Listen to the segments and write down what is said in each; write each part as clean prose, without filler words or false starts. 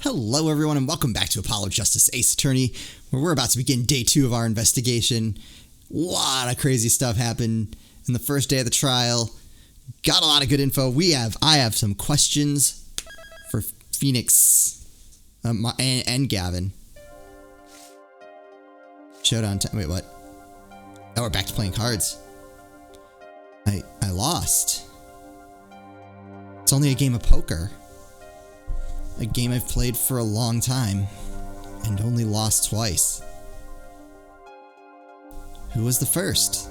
Hello everyone and welcome back to Apollo Justice Ace Attorney, where we're about to begin day 2 of our investigation. A lot of crazy stuff happened in the first day of the trial. Got a lot of good info. I have some questions for Phoenix and Gavin. Showdown time. Wait, what? Oh, we're back to playing cards. I lost. It's only a game of poker. A game I've played for a long time, and only lost twice. Who was the first?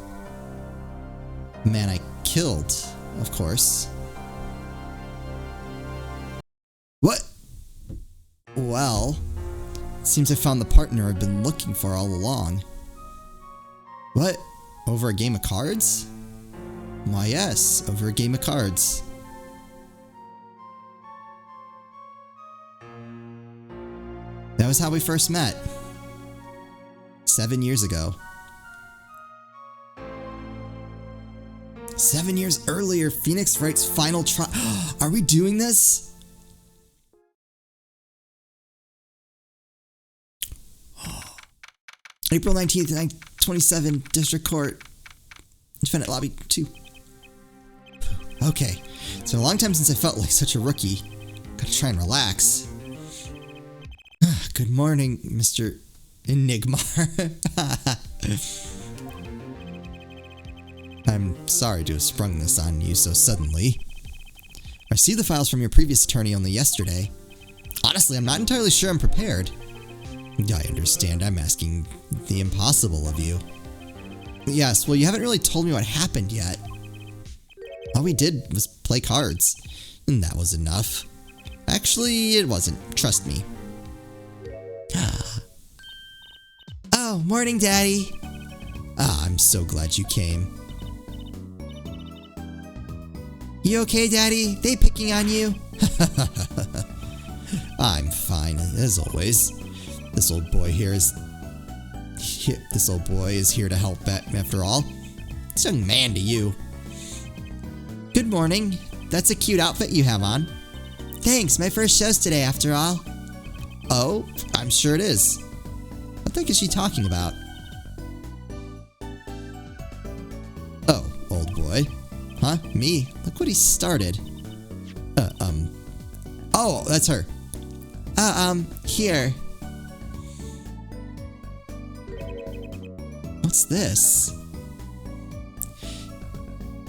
The man I killed, of course. What? Well, it seems I found the partner I've been looking for all along. What? Over a game of cards? Why yes, over a game of cards. That was how we first met. 7 years ago. 7 years earlier, Phoenix Wright's final trial. Are we doing this? April 19th, 1927, District Court. Defendant Lobby 2. Okay. It's been a long time since I felt like such a rookie. Gotta try and relax. Good morning, Mr. Enigma. I'm sorry to have sprung this on you so suddenly. I received the files from your previous attorney only yesterday. Honestly, I'm not entirely sure I'm prepared. I understand I'm asking the impossible of you. Yes, well, you haven't really told me what happened yet. All we did was play cards, and that was enough. Actually, it wasn't. Trust me. Oh, morning, Daddy. I'm so glad you came. You okay, Daddy? They picking on you? I'm fine, as always. This old boy is here to help after all. It's a young man to you. Good morning. That's a cute outfit you have on. Thanks, my first show's today after all. Oh, I'm sure it is. What the heck is she talking about? Oh, old boy. Huh? Me? Look what he started. Oh, that's her. Here. What's this?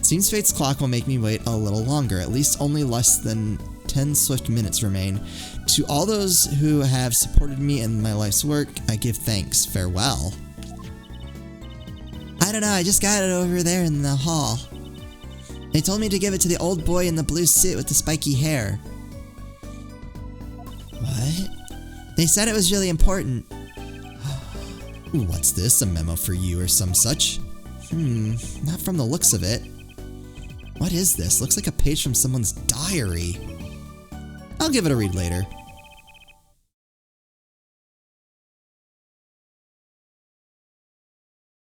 Seems fate's clock will make me wait a little longer. At least only less than 10 swift minutes remain. To all those who have supported me in my life's work, I give thanks. Farewell. I don't know, I just got it over there in the hall. They told me to give it to the old boy in the blue suit with the spiky hair. What? They said it was really important. What's this? A memo for you or some such? Not from the looks of it. What is this? Looks like a page from someone's diary. I'll give it a read later.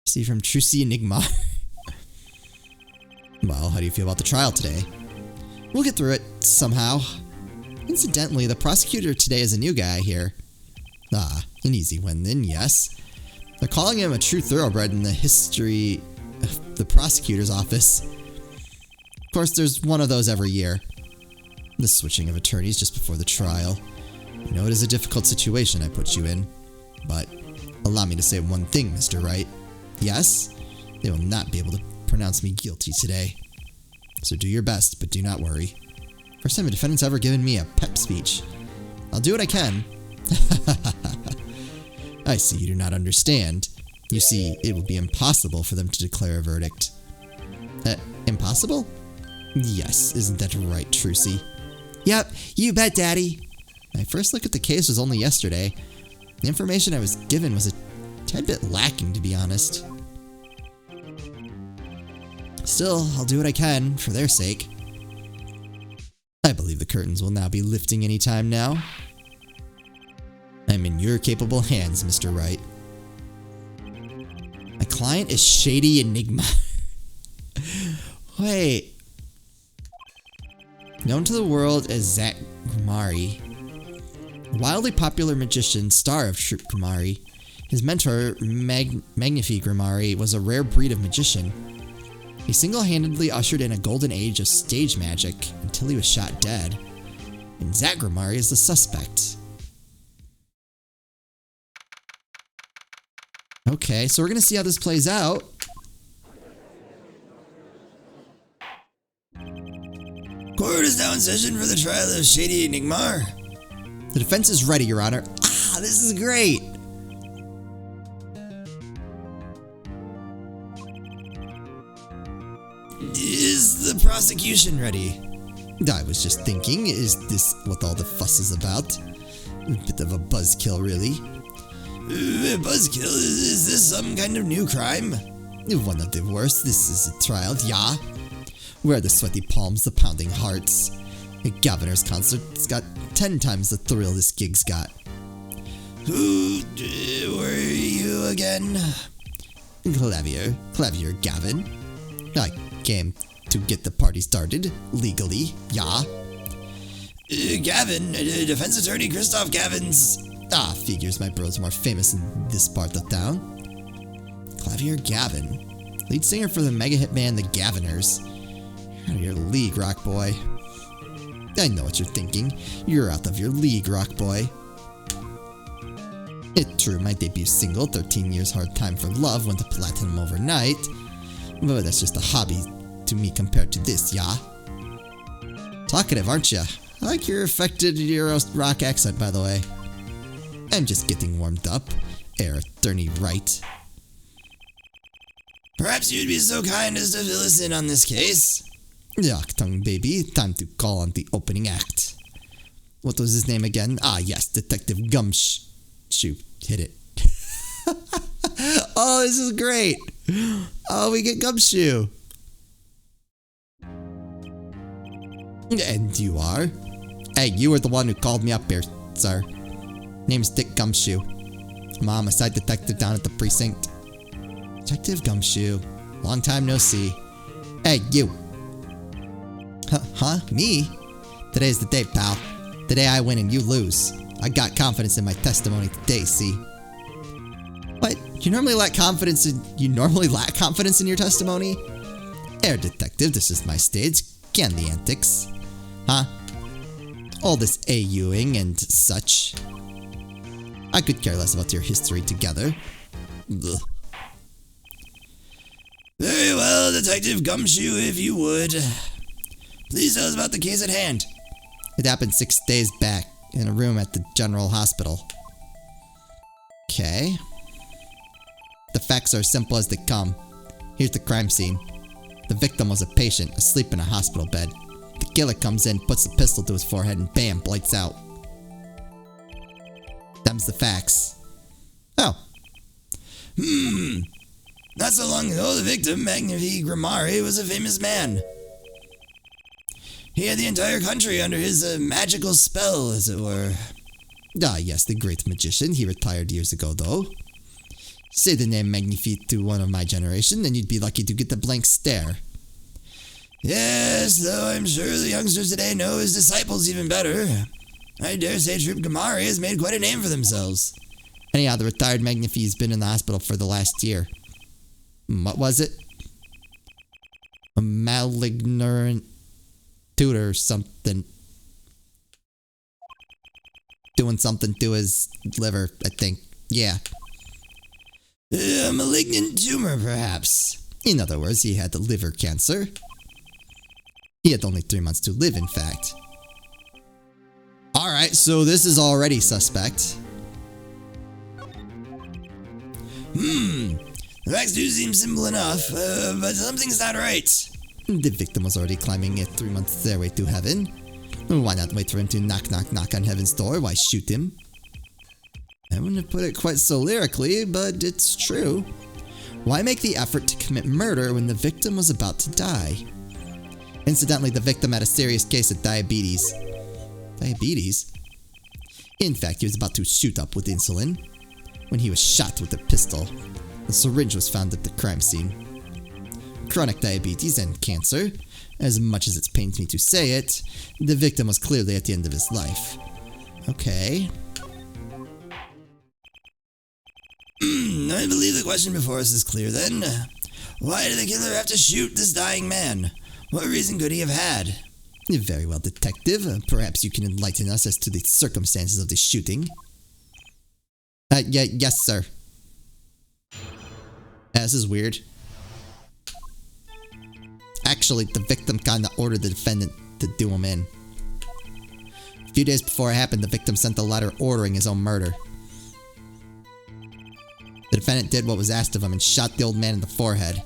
See from Trucy Enigma. Well, how do you feel about the trial today? We'll get through it, somehow. Incidentally, the prosecutor today is a new guy here. An easy one then, yes. They're calling him a true thoroughbred in the history of the prosecutor's office. Of course, there's one of those every year. The switching of attorneys just before the trial. I know it is a difficult situation I put you in, but allow me to say one thing, Mr. Wright. Yes, they will not be able to pronounce me guilty today. So do your best, but do not worry. First time a defendant's ever given me a pep speech. I'll do what I can. I see you do not understand. You see, it would be impossible for them to declare a verdict. Impossible? Yes, isn't that right, Trucy? Yep, you bet, Daddy. My first look at the case was only yesterday. The information I was given was a tad bit lacking, to be honest. Still, I'll do what I can, for their sake. I believe the curtains will now be lifting any time now. I'm in your capable hands, Mr. Wright. My client is Shady Enigma. Wait. Known to the world as Zach Gumari. wildly popular magician, star of Troupe Grimari. His mentor, Magnifique Grimari, was a rare breed of magician. He single-handedly ushered in a golden age of stage magic until he was shot dead. And Zach Grimari is the suspect. Okay, so we're gonna see how this plays out. Court is now in session for the trial of Shady Nigmar. The defense is ready, Your Honor. Ah, this is great! Is the prosecution ready? I was just thinking, is this what all the fuss is about? A bit of a buzzkill, really. Buzzkill? Is this some kind of new crime? One of the worst. This is a trial, yeah. Where are the sweaty palms, the pounding hearts? A Governor's concert's got 10 times the thrill this gig's got. Who were you again? Clavier Gavin. I came to get the party started, legally, yeah. Gavin, defense attorney Christoph Gavins. Ah, figures my bro's more famous in this part of town. Clavier Gavin, lead singer for the mega hit band The Gaviners. You're out of your league, rock boy. I know what you're thinking. You're out of your league, rock boy. It's true, my debut single, 13 Years Hard Time for Love, went to platinum overnight. But that's just a hobby to me compared to this, yeah? Talkative, aren't ya? I like your affected Euro rock accent, by the way. I'm just getting warmed up. Attorney Wright. Perhaps you'd be so kind as to fill us in on this case? Yuck tongue, baby. Time to call on the opening act. What was his name again? Ah, yes, Detective Gumshoe. Hit it. Oh, this is great. Oh, we get Gumshoe. And you are? Hey, you were the one who called me up here, sir. Name's Dick Gumshoe. I'm a homicide detective down at the precinct. Detective Gumshoe. Long time no see. Hey, you. Huh? Me? Today's the day, pal. Today I win and you lose. I got confidence in my testimony today, see? What? You normally lack confidence in your testimony? Air detective, this is my stage. Can the antics. Huh? All this AUing and such. I could care less about your history together. Ugh. Very well, Detective Gumshoe, if you would. Please tell us about the case at hand. It happened 6 days back, in a room at the General Hospital. Okay. The facts are as simple as they come. Here's the crime scene. The victim was a patient, asleep in a hospital bed. The killer comes in, puts the pistol to his forehead, and bam, lights out. Them's the facts. Oh. Not so long ago, the victim, Magnifique Grimari, was a famous man. He had the entire country under his magical spell, as it were. Ah, yes, the great magician. He retired years ago, though. Say the name Magnifique to one of my generation, and you'd be lucky to get the blank stare. Yes, though I'm sure the youngsters today know his disciples even better. I dare say Troupe Grimari has made quite a name for themselves. Anyhow, the retired Magnifique's been in the hospital for the last year. What was it? A malignant tutor something. Doing something to his liver, I think. Yeah. A malignant tumor, perhaps. In other words, he had the liver cancer. He had only 3 months to live, in fact. Alright, so this is already suspect. The facts do seem simple enough, but something's not right. The victim was already climbing a 3-month stairway to heaven. Why not wait for him to knock on heaven's door? Why shoot him? I wouldn't have put it quite so lyrically, but it's true. Why make the effort to commit murder when the victim was about to die? Incidentally, the victim had a serious case of diabetes. Diabetes? In fact, he was about to shoot up with insulin when he was shot with a pistol. The syringe was found at the crime scene. Chronic diabetes and cancer. As much as it pains me to say it, the victim was clearly at the end of his life. Okay. I believe the question before us is clear then. Why did the killer have to shoot this dying man? What reason could he have had? Very well, Detective. Perhaps you can enlighten us as to the circumstances of the shooting. Yes, sir. This is weird. Actually, the victim kinda ordered the defendant to do him in. A few days before it happened, the victim sent a letter ordering his own murder. The defendant did what was asked of him and shot the old man in the forehead.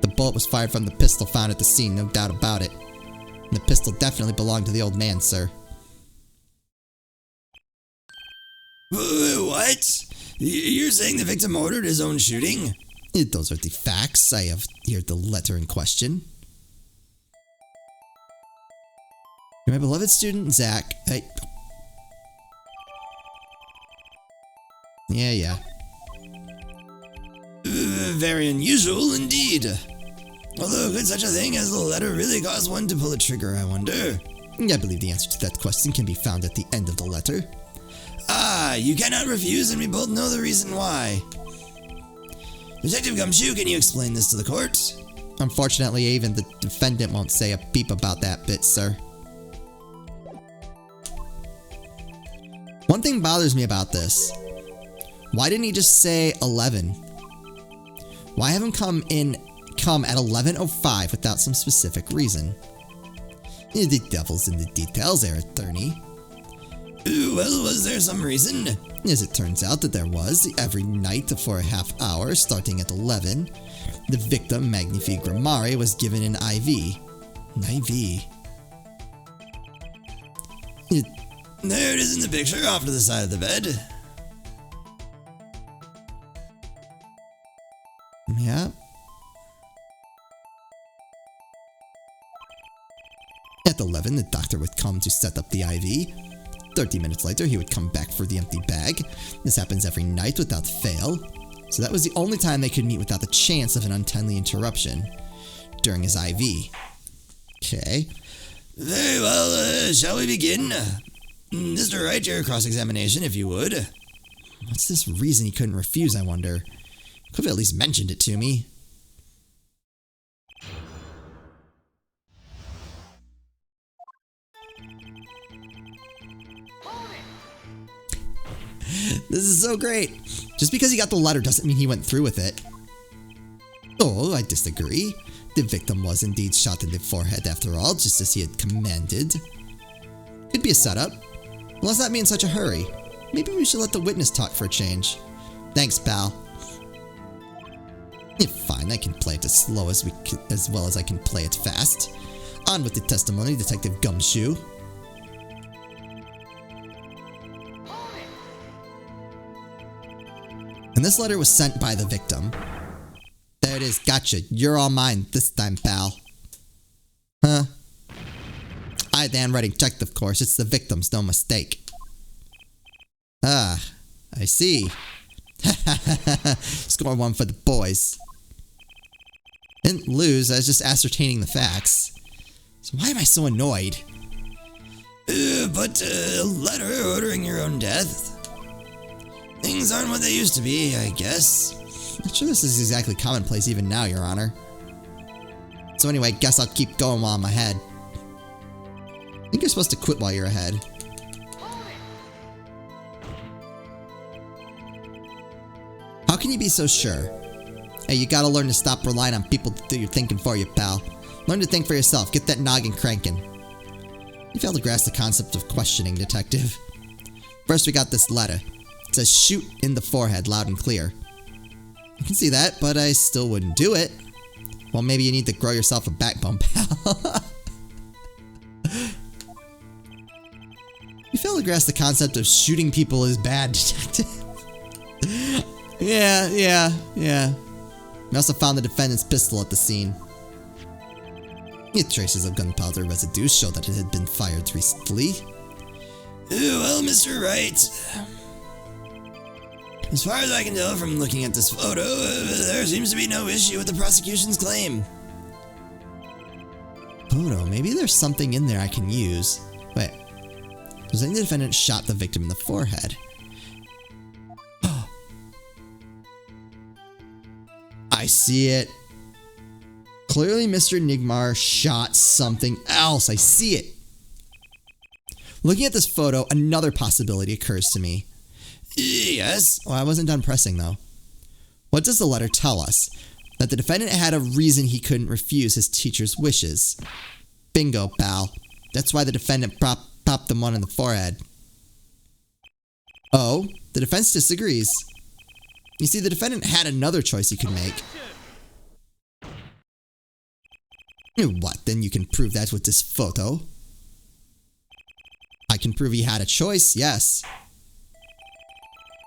The bullet was fired from the pistol found at the scene, no doubt about it. And the pistol definitely belonged to the old man, sir. What? You're saying the victim ordered his own shooting? Those are the facts. I have here the letter in question. My beloved student, Zach. Yeah. Very unusual indeed. Although, could such a thing as a letter really cause one to pull a trigger, I wonder? I believe the answer to that question can be found at the end of the letter. Ah, you cannot refuse, and we both know the reason why. Detective Gumshoe, can you explain this to the court? Unfortunately, even the defendant won't say a beep about that bit, sir. One thing bothers me about this. Why didn't he just say 11? Why have him come at 11:05 without some specific reason? The devil's in the details there, attorney. Well, was there some reason? As it turns out that there was, every night for a half hour, starting at 11, the victim, Magnifique Grimari, was given an IV. An IV. There it is in the picture off to the side of the bed. Yeah. At 11, the doctor would come to set up the IV. 30 minutes later, he would come back for the empty bag. This happens every night without fail. So that was the only time they could meet without the chance of an untimely interruption during his IV. Okay. Very well, shall we begin? Mr. Wright, your cross-examination, if you would. What's this reason he couldn't refuse, I wonder? Could have at least mentioned it to me. This is so great. Just because he got the letter doesn't mean he went through with it. Oh, I disagree. The victim was indeed shot in the forehead after all, just as he had commanded. Could be a setup. Well, let's not be in such a hurry. Maybe we should let the witness talk for a change. Thanks, pal. Yeah, fine, I can play it as slow as well as I can play it fast. On with the testimony, Detective Gumshoe. And this letter was sent by the victim. There it is, gotcha. You're all mine this time, pal. Huh? I, the handwriting checked, of course. It's the victim's, no mistake. Ah, I see. Score one for the boys. Didn't lose, I was just ascertaining the facts. So why am I so annoyed? But a letter ordering your own death? Things aren't what they used to be, I guess. Not sure this is exactly commonplace even now, Your Honor. So anyway, guess I'll keep going while I'm ahead. I think you're supposed to quit while you're ahead. How can you be so sure? Hey, you gotta learn to stop relying on people to do your thinking for you, pal. Learn to think for yourself. Get that noggin cranking. You failed to grasp the concept of questioning, Detective. First, we got this letter. It says shoot in the forehead, loud and clear. I can see that, but I still wouldn't do it. Well, maybe you need to grow yourself a backbone, pal. You fail to grasp the concept of shooting people is bad, Detective. Yeah. We also found the defendant's pistol at the scene. The traces of gunpowder residue show that it had been fired recently. Well, Mr. Wright, as far as I can tell from looking at this photo, there seems to be no issue with the prosecution's claim. Photo? Maybe there's something in there I can use. Wait. Does the defendant shot the victim in the forehead? I see it. Clearly, Mr. Nigmar shot something else. I see it. Looking at this photo, another possibility occurs to me. Yes? Oh, I wasn't done pressing, though. What does the letter tell us? That the defendant had a reason he couldn't refuse his teacher's wishes. Bingo, pal. That's why the defendant popped the one in the forehead. Oh, the defense disagrees. You see, the defendant had another choice he could make. What, then you can prove that with this photo? I can prove he had a choice, yes.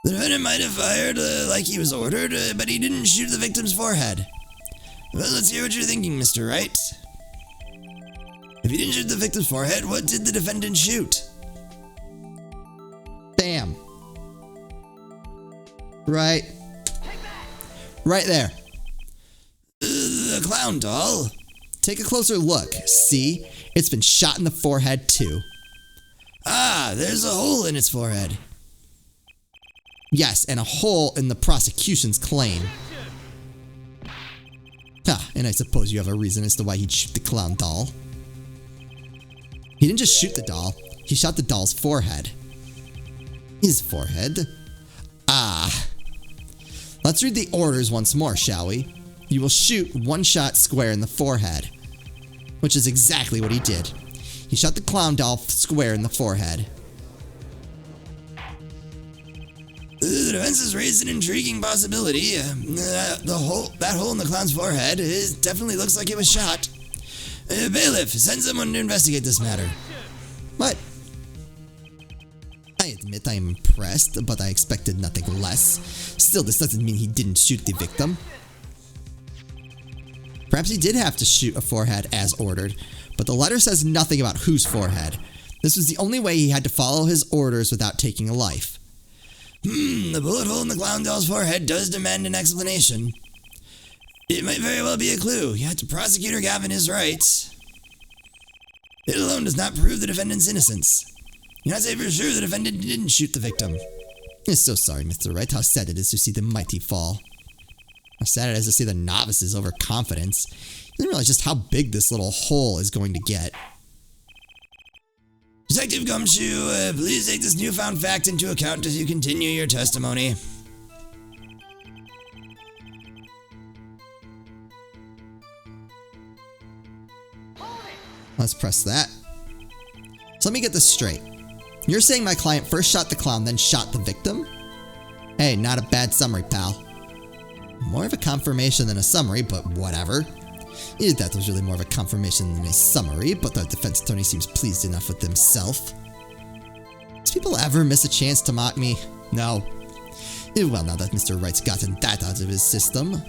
The defendant might have fired like he was ordered, but he didn't shoot the victim's forehead. Well, let's hear what you're thinking, Mr. Wright. If he didn't shoot the victim's forehead, what did the defendant shoot? Bam. Right there. The clown doll? Take a closer look. See? It's been shot in the forehead too. Ah, there's a hole in its forehead. Yes, and a hole in the prosecution's claim. And I suppose you have a reason as to why he'd shoot the clown doll. He didn't just shoot the doll, he shot the doll's forehead. His forehead? Ah. Let's read the orders once more, shall we? You will shoot one shot square in the forehead. Which is exactly what he did. He shot the clown doll square in the forehead. The defense has raised an intriguing possibility. That hole in the clown's forehead definitely looks like it was shot. Bailiff, send someone to investigate this matter. What? I admit I am impressed, but I expected nothing less. Still, this doesn't mean he didn't shoot the victim. Perhaps he did have to shoot a forehead as ordered, but the letter says nothing about whose forehead. This was the only way he had to follow his orders without taking a life. The bullet hole in the clown doll's forehead does demand an explanation. It might very well be a clue, yet Prosecutor Gavin is right. It alone does not prove the defendant's innocence. You cannot say for sure the defendant didn't shoot the victim. I'm so sorry, Mr. Wright. How sad it is to see the mighty fall. How sad it is to see the novice's overconfidence. You didn't realize just how big this little hole is going to get. Detective Gumshoe, please take this newfound fact into account as you continue your testimony. Let's press that. So let me get this straight. You're saying my client first shot the clown, then shot the victim? Hey, not a bad summary, pal. More of a confirmation than a summary, but whatever. That was really more of a confirmation than a summary, but the defense attorney seems pleased enough with himself. Do people ever miss a chance to mock me? No. Well, now that Mr. Wright's gotten that out of his system,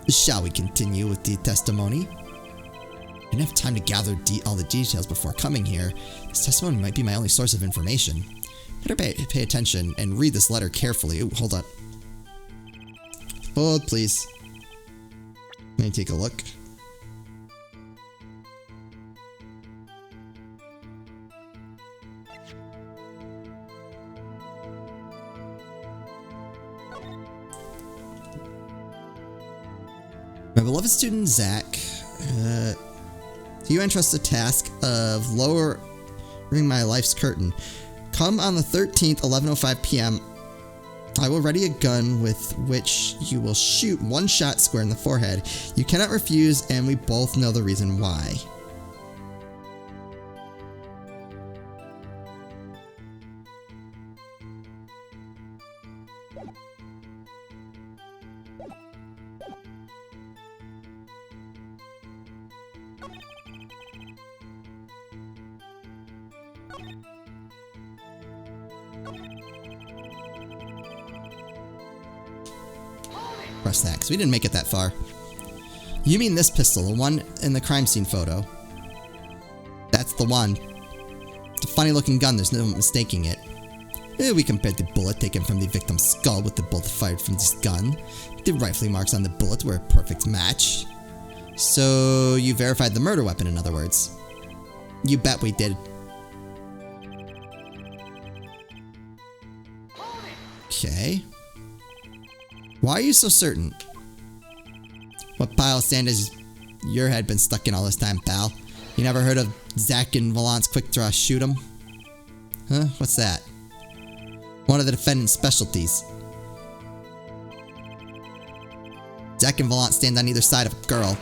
shall we continue with the testimony? I didn't have time to gather all the details before coming here. This testimony might be my only source of information. Better pay attention and read this letter carefully. Ooh, hold on. Hold, please. Let me take a look. My beloved student, Zach, to you I entrust the task of lowering my life's curtain. Come on the 13th, 11:05 p.m. I will ready a gun with which you will shoot one shot square in the forehead. You cannot refuse, and we both know the reason why. Press that, because we didn't make it that far. You mean this pistol, the one in the crime scene photo? That's the one. It's a funny looking gun, there's no mistaking it. We compared the bullet taken from the victim's skull with the bullet fired from this gun. The rifling marks on the bullet were a perfect match. So you verified the murder weapon, in other words. You bet we did. Okay. Why are you so certain? What pile of sand has your head been stuck in all this time, pal? You never heard of Zack and Vallant's quick draw shoot 'em? Huh? What's that? One of the defendant's specialties. Zack and Vallant stand on either side of a girl.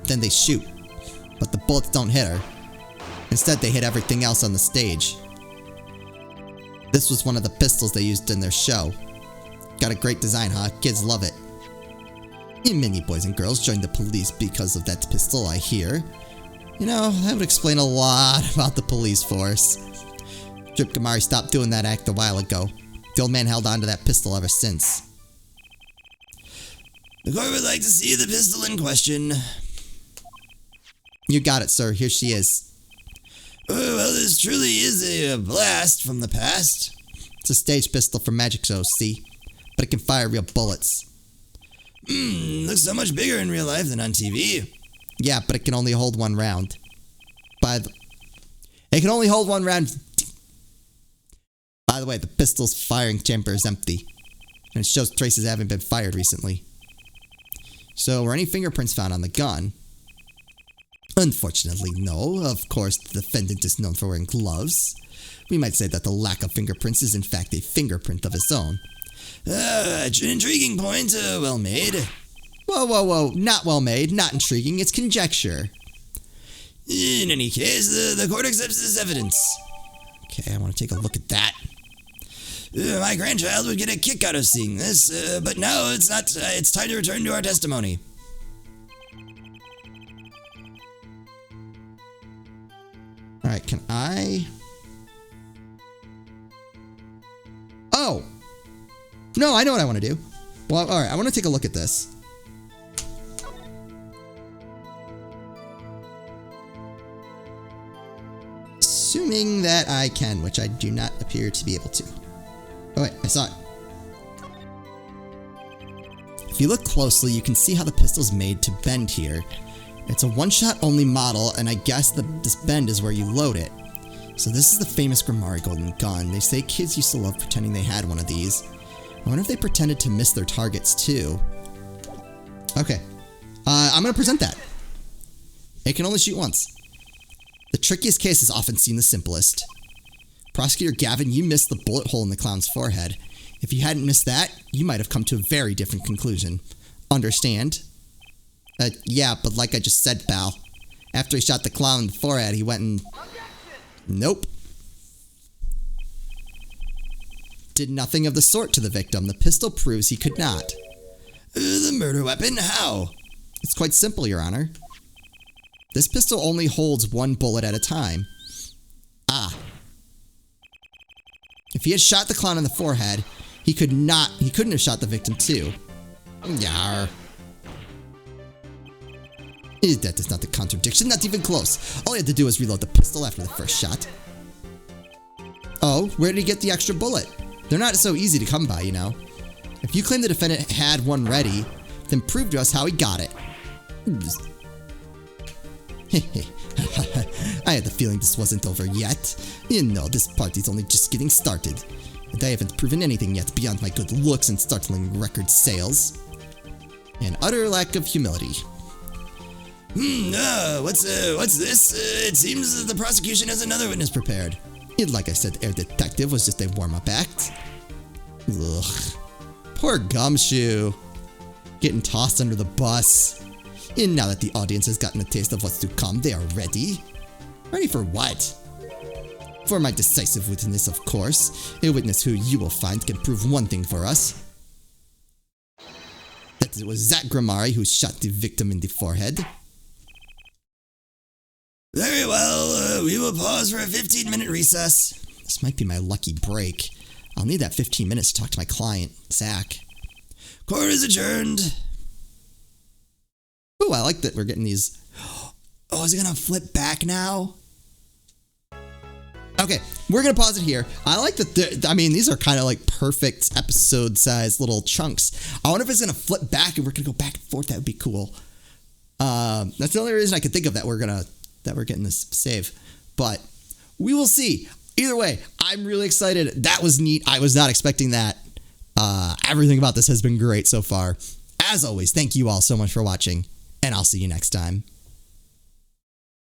Then they shoot. But the bullets don't hit her. Instead, they hit everything else on the stage. This was one of the pistols they used in their show. Got a great design, huh? Kids love it. And many boys and girls joined the police because of that pistol, I hear. You know, that would explain a lot about the police force. Drip Gamari stopped doing that act a while ago. The old man held on to that pistol ever since. The court would like to see the pistol in question. You got it, sir. Here she is. Oh, well, this truly is a blast from the past. It's a stage pistol from Magic Show, see? But it can fire real bullets. Looks so much bigger in real life than on TV. Yeah, but it can only hold one round. It can only hold one round. By the way, the pistol's firing chamber is empty. And it shows traces haven't been fired recently. So, were any fingerprints found on the gun? Unfortunately, no. Of course, the defendant is known for wearing gloves. We might say that the lack of fingerprints is in fact a fingerprint of his own. An intriguing point, well made. Whoa. Not well made, not intriguing, it's conjecture. In any case, the court accepts this evidence. Okay, I want to take a look at that. My grandchild would get a kick out of seeing this, but now it's not. It's time to return to our testimony. Alright, can I... Oh! No, I know what I want to do. Well, alright, I want to take a look at this. Assuming that I can, which I do not appear to be able to. Oh wait, I saw it. If you look closely, you can see how the pistol's made to bend here. It's a one-shot only model, and I guess this bend is where you load it. So this is the famous Grimari Golden Gun. They say kids used to love pretending they had one of these. I wonder if they pretended to miss their targets too. Okay, I'm gonna present that. It can only shoot once. The trickiest case is often seen the simplest. Prosecutor Gavin, you missed the bullet hole in the clown's forehead. If you hadn't missed that, you might have come to a very different conclusion. Understand? Yeah, but like I just said, pal. After he shot the clown in the forehead, he went and... Nope. Did nothing of the sort to the victim. The pistol proves he could not. The murder weapon? How? It's quite simple, Your Honor. This pistol only holds one bullet at a time. Ah. If he had shot the clown in the forehead, he couldn't have shot the victim too. Yarr. That is not a contradiction, not even close. All he had to do was reload the pistol after the first shot. Oh, where did he get the extra bullet? They're not so easy to come by, you know. If you claim the defendant had one ready, then prove to us how he got it. I had the feeling this wasn't over yet. You know, this party's only just getting started. And I haven't proven anything yet beyond my good looks and startling record sales. An utter lack of humility. What's this? It seems the prosecution has another witness prepared. Like I said, Air Detective was just a warm-up act. Ugh. Poor Gumshoe. Getting tossed under the bus. And now that the audience has gotten a taste of what's to come, they are ready. Ready for what? For my decisive witness, of course. A witness who you will find can prove one thing for us. That it was Zack Grimari who shot the victim in the forehead. Very well, we will pause for a 15-minute recess. This might be my lucky break. I'll need that 15 minutes to talk to my client, Zack. Court is adjourned. Ooh, I like that we're getting these. Oh, is it gonna flip back now? Okay, we're gonna pause it here. I like that. I mean, these are kind of like perfect episode-sized little chunks. I wonder if it's gonna flip back and we're gonna go back and forth. That would be cool. That's the only reason I could think of that we're getting this save, but we will see. Either way, I'm really excited. That was neat. I was not expecting that. Everything about this has been great so far. As always, thank you all so much for watching, and I'll see you next time.